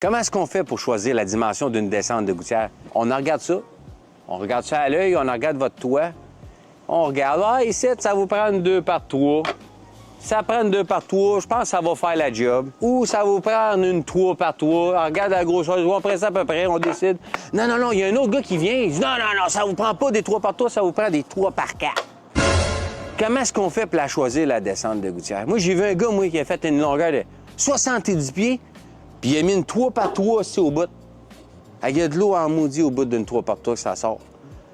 Comment est-ce qu'on fait pour choisir la dimension d'une descente de gouttière? On en regarde ça. On regarde ça à l'œil, on en regarde votre toit. On regarde, ici, ça vous prend une 2 par 3. Ça prend une 2 par 3, je pense que ça va faire la job. Ou ça va vous prendre une 3 par 3. On regarde la grosseur, on prend ça à peu près, on décide. Non, il y a un autre gars qui vient, il dit non, ça vous prend pas des 3 par 3, ça vous prend des 3 par 4. Comment est-ce qu'on fait pour la choisir, la descente de gouttière? Moi, j'ai vu un gars, qui a fait une longueur de 70 pieds, puis il a mis une 3 par 3 aussi au bout. Il y a de l'eau en maudit au bout d'une 3 par 3 que ça sort.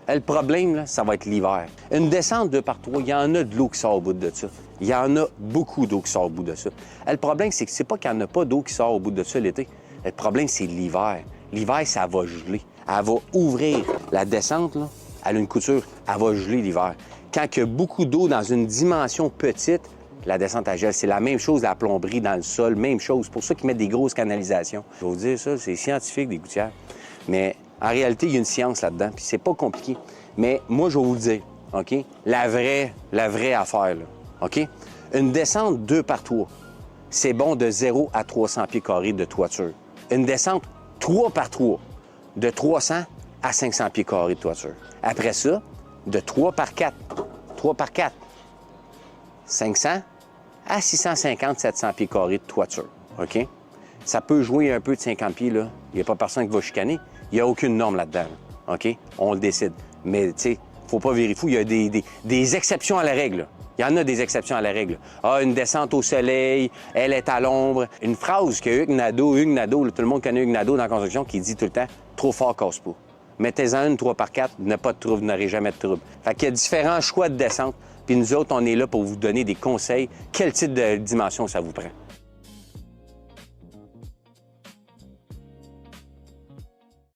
Le problème, là, ça va être l'hiver. Une descente 2 par 3, il y en a de l'eau qui sort au bout de ça. Il y en a beaucoup d'eau qui sort au bout de ça. Le problème, c'est que c'est pas qu'il n'y en a pas d'eau qui sort au bout de ça l'été. Le problème, c'est l'hiver. L'hiver, ça va geler. Elle va ouvrir. La descente, là, elle a une couture. Elle va geler l'hiver. Quand il y a beaucoup d'eau dans une dimension petite, la descente à gel, c'est la même chose, la plomberie dans le sol, même chose. C'est pour ça qu'ils mettent des grosses canalisations. Je vais vous dire ça, c'est scientifique, des gouttières. Mais en réalité, il y a une science là-dedans, puis c'est pas compliqué. Mais moi, je vais vous le dire, OK? La vraie affaire, là, OK? Une descente 2 par 3, c'est bon de 0 à 300 pieds carrés de toiture. Une descente 3 par 3, de 300 à 500 pieds carrés de toiture. Après ça, de 3 par 4, 500 à 650, 700 pieds carrés de toiture, OK? Ça peut jouer un peu de 50 pieds, là. Il n'y a pas personne qui va chicaner. Il n'y a aucune norme là-dedans, là. OK? On le décide. Mais, tu sais, faut pas virer fou. Il y a des exceptions à la règle. Il y en a des exceptions à la règle. Une descente au soleil, elle est à l'ombre. Une phrase que Hugues Nadeau, là, tout le monde connaît Hugues Nadeau dans la construction, qui dit tout le temps « Trop fort, casse pas ». Mettez-en une 3 par 4, n'a pas de trouble, vous n'aurez jamais de trouble. Fait qu'il y a différents choix de descente. Puis nous autres, on est là pour vous donner des conseils. Quel type de dimension ça vous prend?